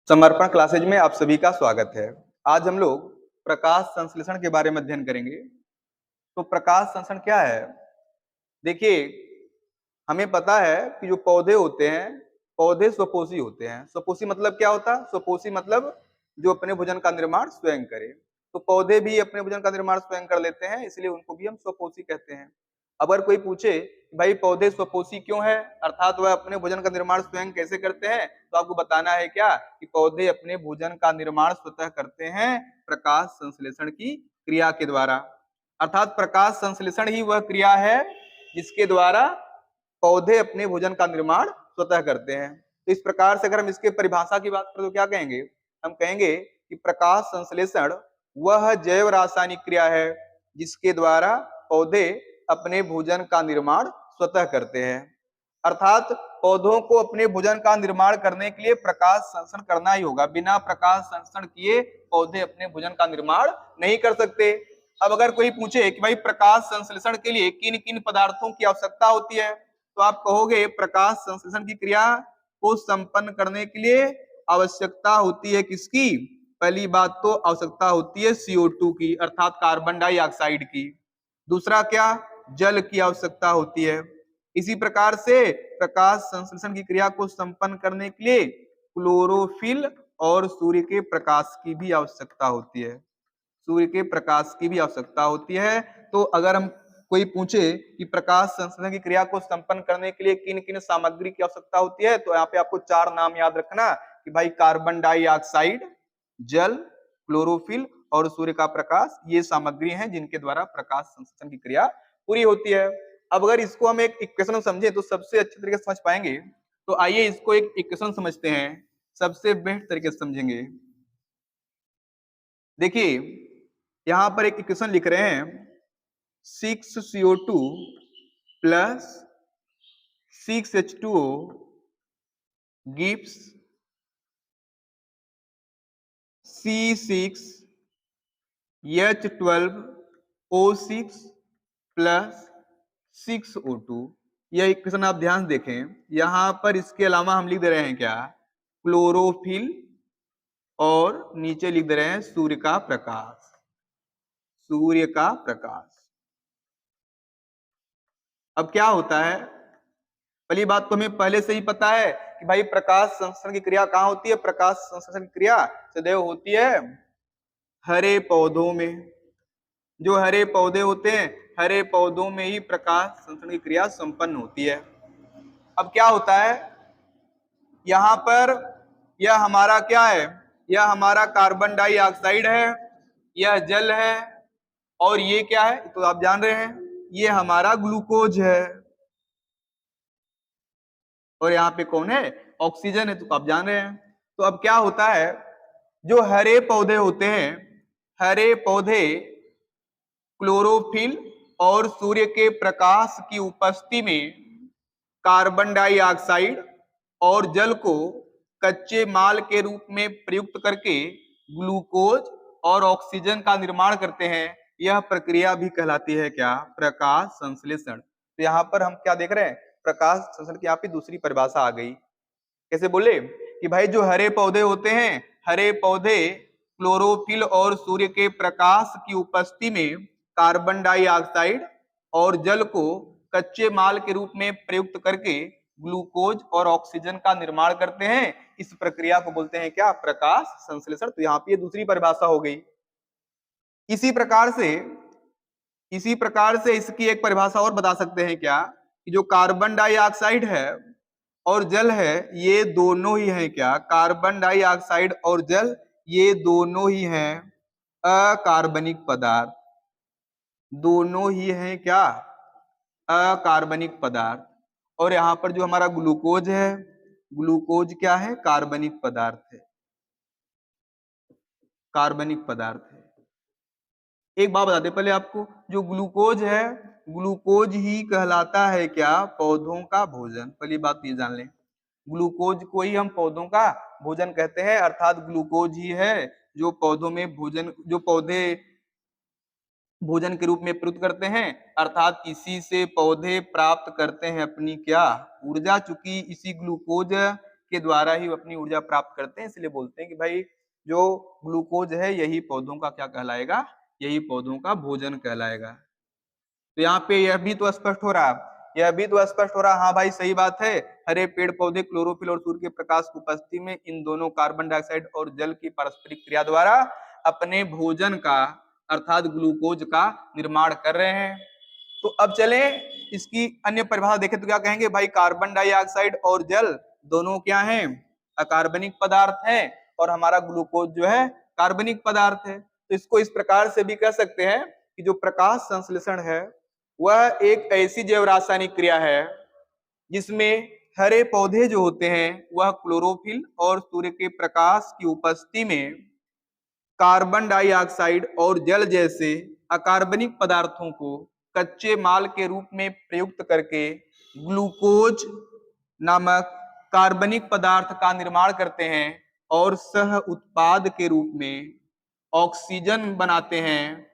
समर्पण क्लासेज में आप सभी का स्वागत है। आज हम लोग प्रकाश संश्लेषण के बारे में अध्ययन करेंगे। तो प्रकाश संश्लेषण क्या है? देखिए, हमें पता है कि जो पौधे होते हैं, पौधे स्वपोषी होते हैं। स्वपोषी मतलब क्या होता है? स्वपोषी मतलब जो अपने भोजन का निर्माण स्वयं करे। तो पौधे भी अपने भोजन का निर्माण स्वयं कर लेते हैं, इसलिए उनको भी हम स्वपोषी कहते हैं। अगर कोई पूछे भाई पौधे स्वपोषी क्यों है, अर्थात वह अपने भोजन का निर्माण स्वयं कैसे करते हैं, तो आपको बताना है क्या कि पौधे अपने भोजन का निर्माण स्वतः करते हैं प्रकाश संश्लेषण की क्रिया के द्वारा। अर्थात प्रकाश संश्लेषण ही वह क्रिया है जिसके द्वारा पौधे अपने भोजन का निर्माण स्वतः करते हैं। तो इस प्रकार से अगर हम इसके परिभाषा की बात करें तो क्या कहेंगे? हम कहेंगे कि प्रकाश संश्लेषण वह जैव रासायनिक क्रिया है जिसके द्वारा पौधे अपने भोजन का निर्माण स्वतः करते हैं। अर्थात पौधों को अपने भोजन का निर्माण करने के लिए प्रकाश संश्लेषण करना ही होगा। बिना प्रकाश संश्लेषण किए पौधे अपने भोजन का निर्माण नहीं कर सकते। अब अगर कोई पूछे कि भाई प्रकाश संश्लेषण के लिए किन किन पदार्थों की आवश्यकता होती है, तो आप कहोगे प्रकाश संश्लेषण की क्रिया को संपन्न करने के लिए आवश्यकता होती है किसकी? पहली बात तो आवश्यकता होती है CO2 की, अर्थात कार्बन डाइऑक्साइड की। दूसरा क्या? जल की आवश्यकता होती है। इसी प्रकार से प्रकाश संश्लेषण की क्रिया को संपन्न करने के लिए क्लोरोफिल और सूर्य के प्रकाश की भी आवश्यकता होती है। सूर्य के प्रकाश की भी आवश्यकता होती है। तो अगर हम कोई पूछे कि प्रकाश संश्लेषण की क्रिया को संपन्न करने के लिए किन किन सामग्री की आवश्यकता होती है, तो यहाँ पे आपको 4 नाम याद रखना कि भाई कार्बन डाइऑक्साइड, जल, क्लोरोफिल और सूर्य का प्रकाश, ये सामग्री हैं जिनके द्वारा प्रकाश संश्लेषण की क्रिया पूरी होती है। अब अगर इसको हम एक इक्वेशन समझे तो सबसे अच्छे तरीके से समझ पाएंगे। तो आइए इसको एक इक्वेशन समझते हैं, सबसे बेस्ट तरीके से समझेंगे। देखिए, यहां पर एक इक्वेशन लिख रहे हैं 6CO2 plus 6H2O gives C6H12O6 plus 6O2। यह इक्वेशन आप ध्यान देखें, यहां पर इसके अलावा हम लिख दे रहे हैं क्या? क्लोरोफिल और नीचे लिख दे रहे हैं सूर्य का प्रकाश। सूर्य का प्रकाश। अब क्या होता है? पहली बात तो हमें पहले से ही पता है कि भाई प्रकाश संश्लेषण की क्रिया कहाँ होती है? प्रकाश संश्लेषण की क्रिया सदैव होती है हरे पौधों में। जो हरे पौधे होते हैं, हरे पौधों में ही प्रकाश संश्लेषण की क्रिया संपन्न होती है। अब क्या होता है यहां पर? यह हमारा क्या है? यह हमारा कार्बन डाइऑक्साइड है, यह जल है, और ये क्या है तो आप जान रहे हैं, ये हमारा ग्लूकोज है, और यहाँ पे कौन है? ऑक्सीजन है, तो आप जान रहे हैं। तो अब क्या होता है, जो हरे पौधे होते हैं, हरे पौधे क्लोरोफिल और सूर्य के प्रकाश की उपस्थिति में कार्बन डाइऑक्साइड और जल को कच्चे माल के रूप में प्रयुक्त करके ग्लूकोज और ऑक्सीजन का निर्माण करते हैं। यह प्रक्रिया भी कहलाती है क्या? प्रकाश संश्लेषण। तो यहाँ पर हम क्या देख रहे हैं? प्रकाश संश्लेषण की यहाँ पे दूसरी परिभाषा आ गई। कैसे बोले कि भाई जो हरे पौधे होते हैं, हरे पौधे क्लोरोफिल और सूर्य के प्रकाश की उपस्थिति में कार्बन डाइऑक्साइड और जल को कच्चे माल के रूप में प्रयुक्त करके ग्लूकोज और ऑक्सीजन का निर्माण करते हैं। इस प्रक्रिया को बोलते हैं क्या? प्रकाश संश्लेषण। तो यहाँ पे दूसरी परिभाषा हो गई। इसी प्रकार से इसकी एक परिभाषा और बता सकते हैं क्या कि जो कार्बन डाइऑक्साइड है और जल है, ये दोनों ही हैं क्या? कार्बन डाइऑक्साइड और जल ये दोनों ही हैं अकार्बनिक पदार्थ। दोनों ही हैं क्या? अकार्बनिक पदार्थ। और यहाँ पर जो हमारा ग्लूकोज है, ग्लूकोज क्या है? कार्बनिक पदार्थ है, कार्बनिक पदार्थ है। एक बात बताते पहले आपको, जो ग्लूकोज है, ग्लूकोज ही कहलाता है क्या? पौधों का भोजन। पहली बात ये जान लें, ग्लूकोज को ही हम पौधों का भोजन कहते हैं। अर्थात ग्लूकोज ही है जो पौधों में भोजन, जो पौधे भोजन के रूप में प्रयुक्त करते हैं। अर्थात इसी से पौधे प्राप्त करते हैं अपनी क्या? ऊर्जा। चूंकि इसी ग्लूकोज के द्वारा ही अपनी ऊर्जा प्राप्त करते हैं, इसलिए बोलते हैं कि भाई जो ग्लूकोज है यही पौधों का क्या कहलाएगा, यही पौधों का भोजन कहलाएगा। तो यहाँ पे यह भी तो स्पष्ट हो रहा, यह भी तो स्पष्ट हो रहा, हाँ भाई सही बात है, हरे पेड़ पौधे क्लोरोफिल और सूर्य के प्रकाश की उपस्थिति में इन दोनों कार्बन डाइऑक्साइड और जल की पारस्परिक क्रिया द्वारा अपने भोजन का अर्थात ग्लूकोज का निर्माण कर रहे हैं। तो अब चले इसकी अन्य परिभाषा देखें तो क्या कहेंगे भाई, कार्बन डाइऑक्साइड और जल दोनों क्या हैं, अकार्बनिक पदार्थ हैं, और हमारा ग्लूकोज जो है कार्बनिक पदार्थ है। तो इसको इस प्रकार से भी कह सकते हैं कि जो प्रकाश संश्लेषण है वह एक ऐसी जैव रासायनिक क्रिया है जिसमें हरे पौधे जो होते हैं वह क्लोरोफिल और सूर्य के प्रकाश की उपस्थिति में कार्बन डाइऑक्साइड और जल जैसे अकार्बनिक पदार्थों को कच्चे माल के रूप में प्रयुक्त करके ग्लूकोज नामक कार्बनिक पदार्थ का निर्माण करते हैं और सह उत्पाद के रूप में ऑक्सीजन बनाते हैं।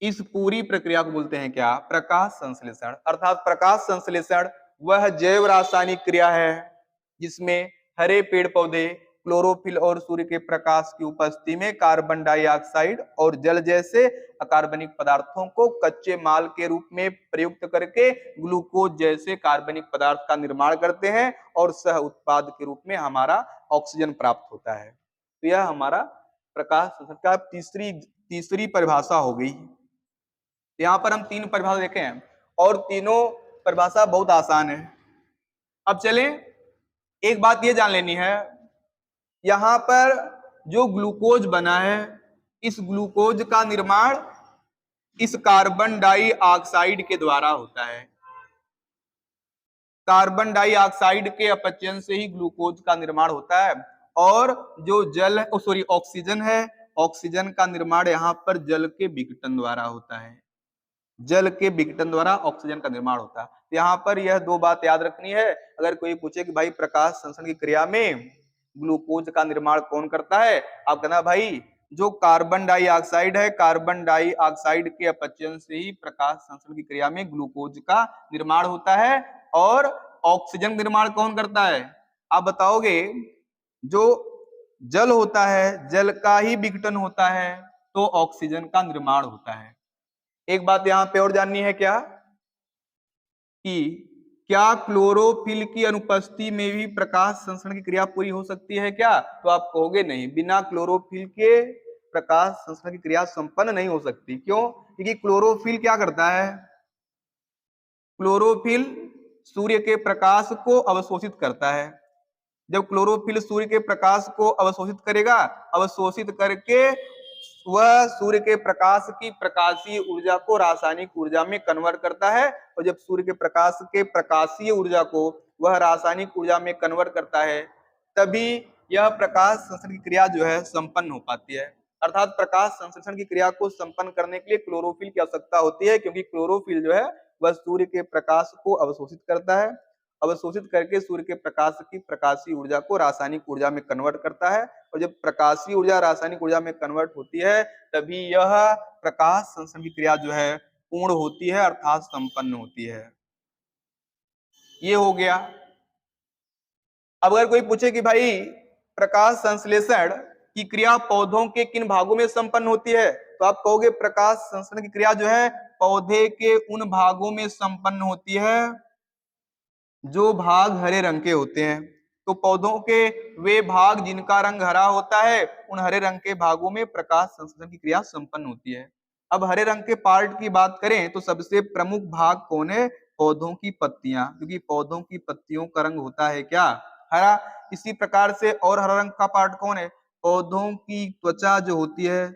इस पूरी प्रक्रिया को बोलते हैं क्या, प्रकाश संश्लेषण। अर्थात प्रकाश संश्लेषण वह जैव रासायनिक क्रिया है जिसमें हरे पेड़ पौधे क्लोरोफिल और सूर्य के प्रकाश की उपस्थिति में कार्बन डाइऑक्साइड और जल जैसे अकार्बनिक पदार्थों को कच्चे माल के रूप में प्रयुक्त करके ग्लूकोज जैसे कार्बनिक पदार्थ का निर्माण करते हैं और सह उत्पाद के रूप में हमारा ऑक्सीजन प्राप्त होता है। तो यह हमारा प्रकाश संश्लेषण का तीसरी परिभाषा हो गई। यहाँ पर हम 3 परिभाषा देखे हैं और तीनों परिभाषा बहुत आसान है। अब चलें एक बात ये जान लेनी है, यहाँ पर जो ग्लूकोज बना है इस ग्लूकोज का निर्माण इस कार्बन डाइऑक्साइड के द्वारा होता है। कार्बन डाइऑक्साइड के अपचयन से ही ग्लूकोज का निर्माण होता है और जो जल ऑक्सीजन है, ऑक्सीजन का निर्माण यहाँ पर जल के विघटन द्वारा होता है। जल के विघटन द्वारा ऑक्सीजन का निर्माण होता है। तो यहाँ पर यह 2 बात याद रखनी है। अगर कोई पूछे कि भाई प्रकाश संश्लेषण की क्रिया में ग्लूकोज का निर्माण कौन करता है, आप कहना भाई जो कार्बन डाइऑक्साइड है, कार्बन डाइऑक्साइड के अपचयन से ही प्रकाश संश्लेषण की क्रिया में ग्लूकोज का निर्माण होता है। और ऑक्सीजन निर्माण कौन करता है, आप बताओगे, जो जल होता है जल का ही विघटन होता है तो ऑक्सीजन का निर्माण होता है। एक बात यहां पे और जाननी है क्या, कि क्या क्लोरोफिल की अनुपस्थिति में भी प्रकाश संश्लेषण की क्रिया पूरी हो सकती है क्या, तो आप कहोगे नहीं, बिना क्लोरोफिल के प्रकाश संश्लेषण की क्रिया संपन्न नहीं हो सकती। क्यों, क्योंकि क्लोरोफिल क्या करता है, क्लोरोफिल सूर्य के प्रकाश को अवशोषित करता है। जब क्लोरोफिल सूर्य के प्रकाश को अवशोषित करेगा, अवशोषित करके वह सूर्य के प्रकाश की प्रकाशीय ऊर्जा को रासायनिक ऊर्जा में कन्वर्ट करता है, और जब सूर्य के प्रकाश के प्रकाशीय ऊर्जा को वह रासायनिक ऊर्जा में कन्वर्ट करता है तभी यह प्रकाश संश्लेषण की क्रिया जो है संपन्न हो पाती है। अर्थात प्रकाश संश्लेषण की क्रिया को संपन्न करने के लिए क्लोरोफिल की आवश्यकता होती है, क्योंकि क्लोरोफिल जो है वह सूर्य के प्रकाश को अवशोषित करता है, अवशोषित करके सूर्य के प्रकाश की प्रकाशीय ऊर्जा को रासायनिक ऊर्जा में कन्वर्ट करता है, और जब प्रकाशीय ऊर्जा रासायनिक ऊर्जा में कन्वर्ट होती है तभी यह प्रकाश संश्लेषण की क्रिया जो है पूर्ण होती है अर्थात संपन्न होती है। ये हो गया। अब अगर कोई पूछे कि भाई प्रकाश संश्लेषण की क्रिया पौधों के किन भागों में संपन्न होती है, तो आप कहोगे प्रकाश संश्लेषण की क्रिया जो है पौधे के उन भागों में संपन्न होती है जो भाग हरे रंग के होते हैं। तो पौधों के वे भाग जिनका रंग हरा होता है उन हरे रंग के भागों में प्रकाश संश्लेषण की क्रिया संपन्न होती है। अब हरे रंग के पार्ट की बात करें तो सबसे प्रमुख भाग कौन है, पौधों की पत्तियां, क्योंकि पौधों की पत्तियों का रंग होता है क्या, हरा। इसी प्रकार से और हरा रंग का पार्ट कौन है, पौधों की त्वचा जो होती है,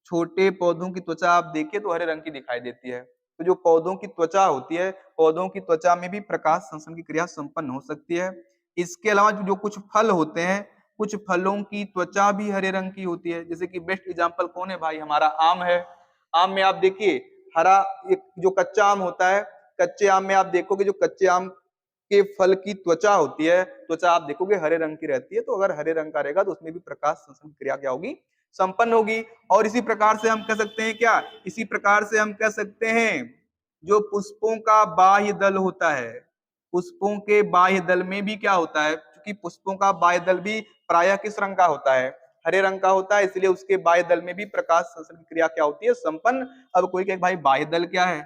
छोटे पौधों की त्वचा आप देखिए तो हरे रंग की दिखाई देती है। तो जो पौधों की त्वचा होती है, पौधों की त्वचा में भी प्रकाश संश्लेषण की क्रिया संपन्न हो सकती है। इसके अलावा जो कुछ फल होते हैं, कुछ फलों की त्वचा भी हरे रंग की होती है, जैसे कि बेस्ट एग्जांपल कौन है भाई, हमारा आम है। आम में आप देखिए हरा, एक जो कच्चा आम होता है, कच्चे आम में आप देखोगे जो कच्चे आम के फल की त्वचा होती है, त्वचा आप देखोगे हरे रंग की रहती है। तो अगर हरे रंग का रहेगा तो उसमें भी प्रकाश संश्लेषण की क्रिया क्या होगी, संपन्न होगी। और इसी प्रकार से हम कह सकते हैं क्या, इसी प्रकार से हम कह सकते हैं जो पुष्पों का बाह्य दल होता है, पुष्पों के बाह्य दल में भी क्या होता है, क्योंकि पुष्पों का बाह्य दल भी प्रायः किस रंग का होता है, हरे रंग का होता है, इसलिए उसके बाह्य दल में भी प्रकाश संश्लेषण की क्रिया क्या होती है, संपन्न। अब कोई कहे भाई बाह्य दल क्या है,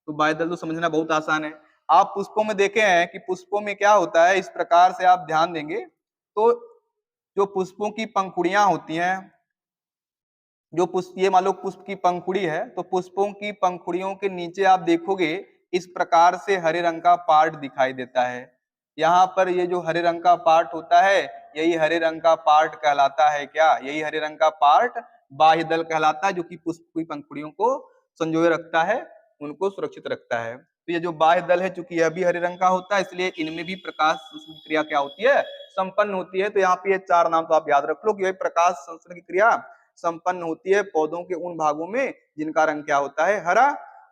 तो बाह्य दल तो समझना बहुत आसान है। आप पुष्पों में देखे हैं कि पुष्पों में क्या होता है, इस प्रकार से आप ध्यान देंगे तो जो पुष्पों की पंखुड़ियां होती हैं, जो पुष्प, ये मान लो पुष्प की पंखुड़ी है, तो पुष्पों की पंखुड़ियों के नीचे आप देखोगे इस प्रकार से हरे रंग का पार्ट दिखाई देता है। यहाँ पर ये जो हरे रंग का पार्ट होता है, यही हरे रंग का पार्ट कहलाता है क्या, यही हरे रंग का पार्ट बाह्य दल कहलाता है, जो कि पुष्प की पंखुड़ियों को संजोए रखता है, उनको सुरक्षित रखता है। तो ये जो बाह्य दल है, चूंकि यह भी हरे रंग का होता है, इसलिए इनमें भी प्रकाश संश्लेषण की क्रिया क्या होती है, संपन्न होती है। तो यहाँ पे ये चार नाम तो आप याद रख लो कि प्रकाश संश्लेषण की क्रिया संपन्न होती है पौधों के उन भागों में जिनका रंग क्या होता है, हरा।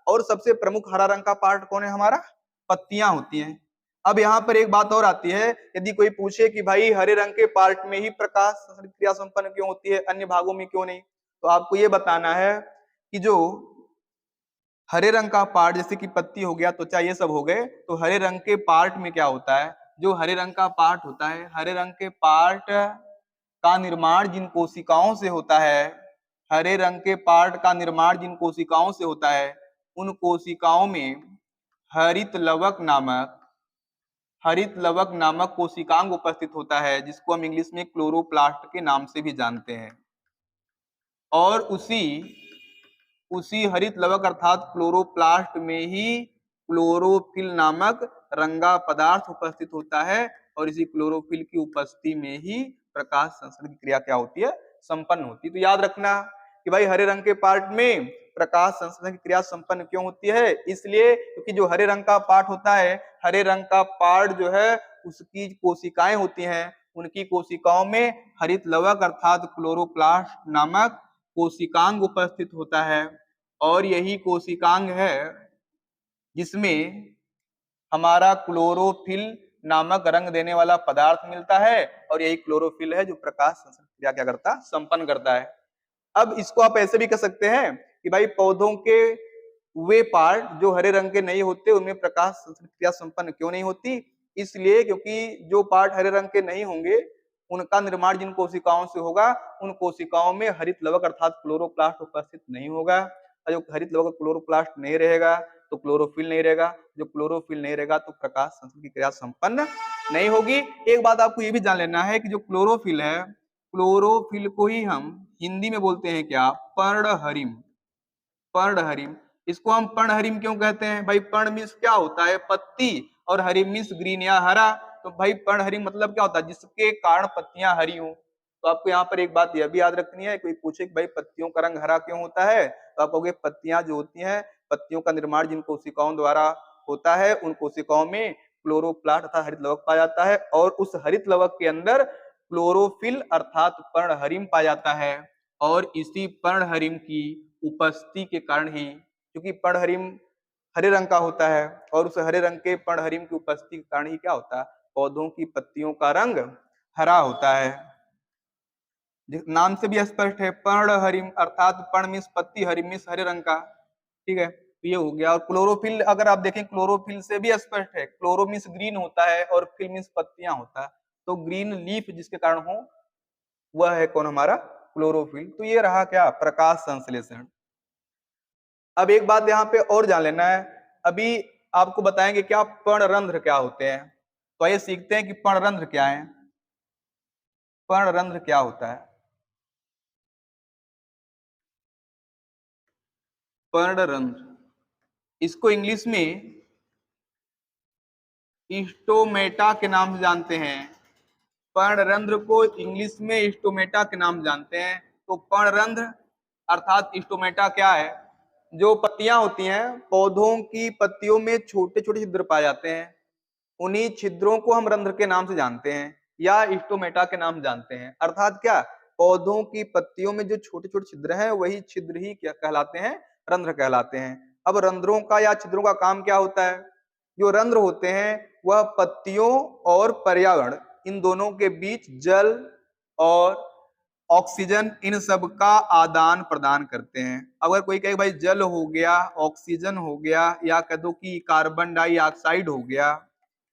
और सबसे प्रमुख हरा रंग का पार्ट कौन है, हमारा पत्तियां होती हैं। अब यहाँ पर एक बात और आती है, यदि कोई पूछे कि भाई हरे रंग के पार्ट में ही प्रकाश संश्लेषण क्रिया संपन्न क्यों होती है, अन्य भागों में क्यों नहीं, तो आपको ये बताना है कि जो हरे रंग का पार्ट जैसे कि पत्ती हो गया, त्वचा, ये सब हो गए, तो हरे रंग के पार्ट में क्या होता है, जो हरे रंग का पार्ट होता है, हरे रंग के पार्ट का निर्माण जिन कोशिकाओं से होता है, हरे रंग के पार्ट का निर्माण जिन कोशिकाओं से होता है, उन कोशिकाओं में हरित लवक नामक कोशिकांग उपस्थित होता है, जिसको हम इंग्लिश में क्लोरोप्लास्ट के नाम से भी जानते हैं। और उसी हरित लवक अर्थात क्लोरोप्लास्ट में ही क्लोरोफिल नामक रंगा पदार्थ उपस्थित होता है, और इसी क्लोरोफिल की उपस्थिति में ही प्रकाश संश्लेषण की क्रिया क्या होती है, संपन्न होती है। तो याद रखना कि भाई हरे रंग के पार्ट में प्रकाश संश्लेषण की क्रिया संपन्न क्यों होती है, इसलिए क्योंकि जो हरे रंग का पार्ट होता है, हरे रंग का पार्ट जो है उसकी कोशिकाएं होती हैं, उनकी कोशिकाओं में हरित लवक अर्थात क्लोरोप्लास्ट नामक कोशिकांग उपस्थित होता है, और यही कोशिकांग है जिसमें हमारा क्लोरोफिल नामक रंग देने वाला पदार्थ मिलता है, और यही क्लोरोफिल है जो प्रकाश संश्लेषण क्रिया क्या करता है, संपन्न करता है। अब इसको आप ऐसे भी कह सकते हैं कि भाई पौधों के वे पार्ट जो हरे रंग के नहीं होते, उनमें प्रकाश संश्लेषण क्रिया संपन्न क्यों नहीं होती, इसलिए क्योंकि जो पार्ट हरे रंग के नहीं होंगे, उनका निर्माण जिन कोशिकाओं से होगा, उन कोशिकाओं में हरित लवक अर्थात क्लोरोप्लास्ट उपस्थित नहीं होगा, और जो हरित लवक क्लोरोप्लास्ट नहीं रहेगा तो क्लोरोफिल नहीं रहेगा, जो क्लोरोफिल नहीं रहेगा तो प्रकाश संश्लेषण की क्रिया संपन्न नहीं होगी। एक बात आपको ये भी जान लेना है कि जो क्लोरोफिल है, क्लोरोफिल को ही हम हिंदी में बोलते हैं क्या, पर्णहरिम। पर्णहरिम, इसको हम पर्णहरिम क्यों कहते हैं, भाई पर्ण मीन्स क्या होता है, पत्ती, और हरिम मीन्स ग्रीन या हरा। तो भाई पर्णहरिम मतलब क्या होता है, जिसके कारण पत्तियां हरी हो। तो आपको यहाँ पर एक बात यह भी याद रखनी है, कोई पूछे कि भाई पत्तियों का रंग हरा क्यों होता है, तो आप कहोगे पत्तियां जो होती हैं, पत्तियों का निर्माण जिन कोशिकाओं द्वारा होता है, उन कोशिकाओं में क्लोरोप्लास्ट अर्थात हरित लवक पाया जाता है, और उस हरित लवक के अंदर क्लोरोफिल अर्थात पर्णहरिम पाया जाता है, और इसी पर्णहरिम की उपस्थिति के कारण ही, क्योंकि पर्णहरिम हरे रंग का होता है, और उस हरे रंग के पर्णहरिम की उपस्थिति के कारण ही क्या होता है, पौधों की पत्तियों का रंग हरा होता है। नाम से भी स्पष्ट है, पर्णहरिम अर्थात पर्ण मीन्स पत्ती, हरिम मीन्स हरे रंग का, ठीक है, तो ये हो गया। और क्लोरोफिल अगर आप देखें, क्लोरोफिल से भी स्पष्ट है, क्लोरो मीन्स ग्रीन होता है, और फिल मीन्स पत्तियां होता है, तो ग्रीन लीफ जिसके कारण हो वह है कौन, हमारा क्लोरोफिल। तो ये रहा क्या, प्रकाश संश्लेषण। अब एक बात यहाँ पे और जान लेना है, अभी आपको बताएंगे क्या पर्णरंध्र क्या होते हैं, तो आइए सीखते हैं कि पर्णरंध्र क्या है। पर्णरंध्र क्या होता है, पर्णरंध्र, इसको इंग्लिश में स्टोमेटा के नाम से जानते हैं। पर्णरंध्र को इंग्लिश में स्टोमेटा के नाम जानते हैं। तो पर्णरंध्र अर्थात स्टोमेटा क्या है, जो पत्तियां होती हैं, पौधों की पत्तियों में छोटे छोटे छिद्र पाए जाते हैं, उन्हीं छिद्रों को हम रंध्र के नाम से जानते हैं, या स्टोमेटा के नाम जानते हैं। अर्थात क्या, पौधों की पत्तियों में जो छोटे छोटे छिद्र हैं, वही छिद्र ही क्या कहलाते हैं, रंध्र कहलाते हैं। अब रंध्रों का या छिद्रों का काम क्या होता है, जो रंध्र होते हैं वह पत्तियों और पर्यावरण इन दोनों के बीच जल और ऑक्सीजन इन सब का आदान प्रदान करते हैं। अगर कोई कहे भाई जल हो गया, ऑक्सीजन हो गया, या कह दो कि कार्बन डाइऑक्साइड हो गया,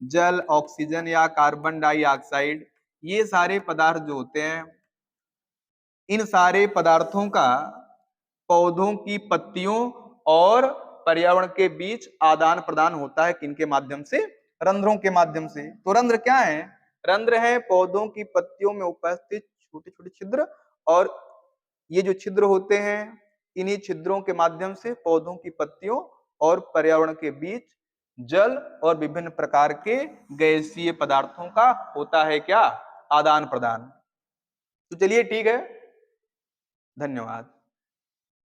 जल, ऑक्सीजन या कार्बन डाइऑक्साइड, ये सारे पदार्थ जो होते हैं, इन सारे पदार्थों का पौधों की पत्तियों और पर्यावरण के बीच आदान प्रदान होता है। किनके माध्यम से? रंध्रों के माध्यम से। तो रंध्र क्या है? रंध्र है पौधों की पत्तियों में उपस्थित छोटे छोटे छिद्र, और ये जो छिद्र होते हैं, इन्हीं छिद्रों के माध्यम से पौधों की पत्तियों और पर्यावरण के बीच जल और विभिन्न प्रकार के गैसीय पदार्थों का होता है क्या? आदान प्रदान। तो चलिए ठीक है, धन्यवाद।